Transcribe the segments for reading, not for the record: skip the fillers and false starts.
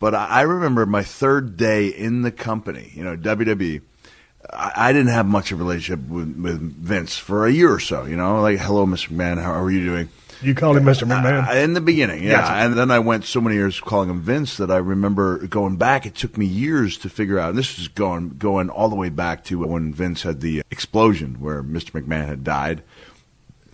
But I remember my third day in the company, WWE. I didn't have much of a relationship with Vince for a year or so, like, hello, Mr. McMahon, how are you doing? You called him Mr. McMahon? In the beginning, yeah. Gotcha. And then I went so many years calling him Vince that I remember going back. It took me years to figure out, and this is going all the way back to when Vince had the explosion where Mr. McMahon had died.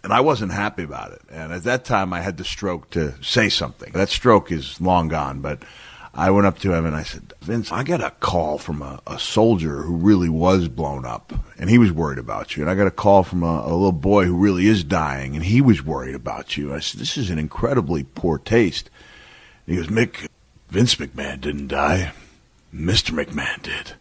And I wasn't happy about it. And at that time, I had the stroke to say something. That stroke is long gone, but I went up to him and I said, Vince, I got a call from a soldier who really was blown up, and he was worried about you. And I got a call from a little boy who really is dying, and he was worried about you. I said, this is an incredibly poor taste. And he goes, Mick, Vince McMahon didn't die. Mr. McMahon did.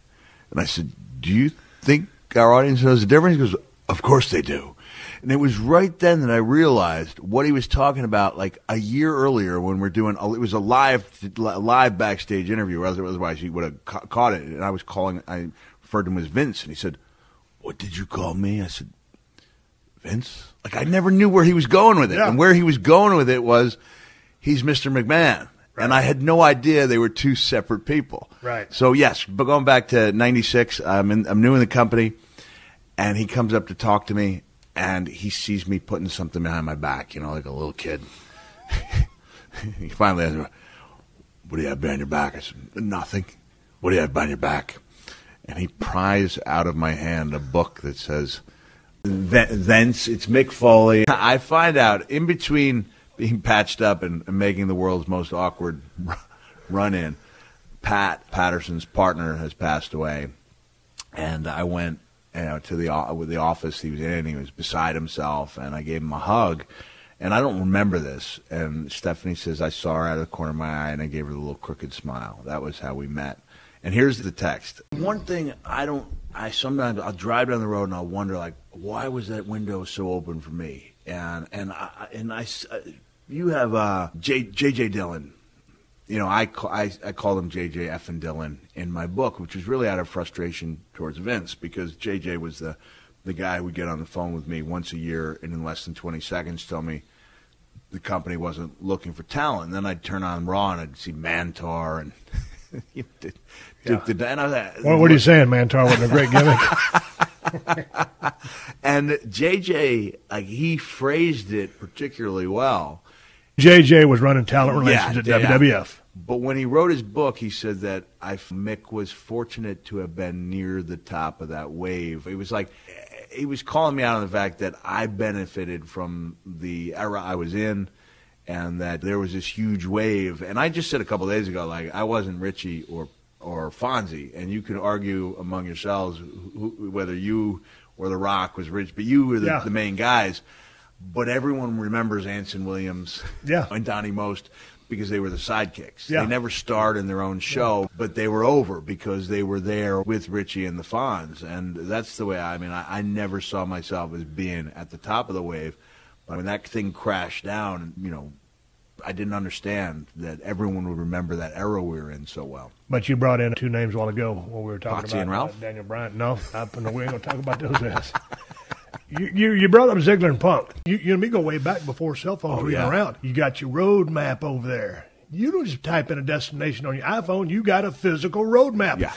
And I said, do you think our audience knows the difference? He goes, of course they do. And it was right then that I realized what he was talking about, like a year earlier when we're doing, it was a live backstage interview, otherwise he would have caught it. And I referred to him as Vince, and he said, what did you call me? I said, Vince? Like, I never knew where he was going with it. Yeah. And where he was going with it was, he's Mr. McMahon. Right. And I had no idea they were two separate people. Right. So, yes, but going back to 96, I'm new in the company, and he comes up to talk to me. And he sees me putting something behind my back, like a little kid. He finally asked me, what do you have behind your back? I said, nothing. What do you have behind your back? And he pries out of my hand a book that says, Vince, it's Mick Foley. I find out in between being patched up and making the world's most awkward run-in, Pat Patterson's partner has passed away. And I went to the office he was in. He was beside himself, and I gave him a hug. And I don't remember this. And Stephanie says, I saw her out of the corner of my eye, and I gave her a little crooked smile. That was how we met. And here's the text. One thing sometimes I'll drive down the road and I'll wonder, like, why was that window so open for me? And you have J.J. Dillon. I call him J.J. effing Dillon in my book, which was really out of frustration towards Vince, because J.J. was the guy who would get on the phone with me once a year and in less than 20 seconds tell me the company wasn't looking for talent. And then I'd turn on Raw and I'd see Mantar and and I was like, what are you saying, Mantar wasn't a great gimmick? And J.J., he phrased it particularly well. J.J. was running talent relations at WWF. But when he wrote his book, he said that Mick was fortunate to have been near the top of that wave. It was like he was calling me out on the fact that I benefited from the era I was in, and that there was this huge wave. And I just said a couple of days ago, like, I wasn't Richie or Fonzie, and you could argue among yourselves whether you or The Rock was Rich, but you were the main guys. But everyone remembers Anson Williams and Donnie Most because they were the sidekicks. Yeah. They never starred in their own show, but they were over because they were there with Richie and the Fonz. And that's the way I never saw myself as being at the top of the wave. But when that thing crashed down, I didn't understand that everyone would remember that era we were in so well. But you brought in two names a while ago when we were talking Foxy and Ralph? Daniel Bryan. No, we ain't going to talk about those guys. You brought up Ziggler and Punk. You and me go way back before cell phones were even around. You got your road map over there. You don't just type in a destination on your iPhone. You got a physical road map. Yeah.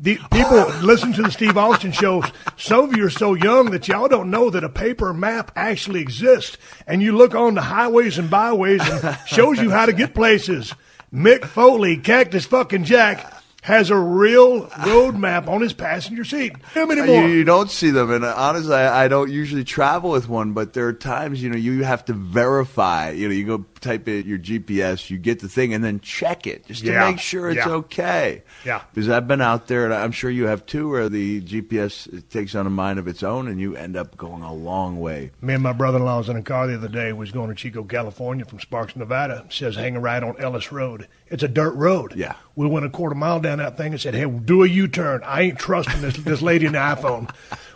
The people listen to the Steve Austin shows. Some of you are so young that y'all don't know that a paper map actually exists. And you look on the highways and byways and shows you how to get places. Mick Foley, Cactus fucking Jack, has a real road map on his passenger seat. You don't see them, and honestly, I don't usually travel with one, but there are times, you have to verify. You go type in your GPS, you get the thing, and then check it just to make sure it's okay. Yeah. Because I've been out there, and I'm sure you have too, where the GPS takes on a mind of its own, and you end up going a long way. Me and my brother-in-law was in a car the other day. We was going to Chico, California from Sparks, Nevada. It says hang a right on Ellis Road. It's a dirt road. Yeah. We went a quarter mile down that thing and said, hey, do a U-turn. I ain't trusting this lady in the iPhone.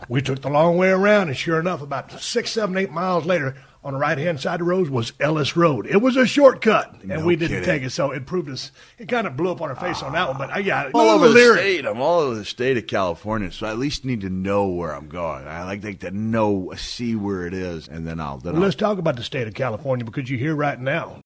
We took the long way around, and sure enough, about 6, 7, 8 miles later, on the right-hand side of the road was Ellis Road. It was a shortcut, and we didn't take it, so it proved us. It kind of blew up on our face on that one, but I got it. All over the state. I'm all over the state of California, so I at least need to know where I'm going. I like to see where it is, and then I'll. Let's talk about the state of California, because you're here right now.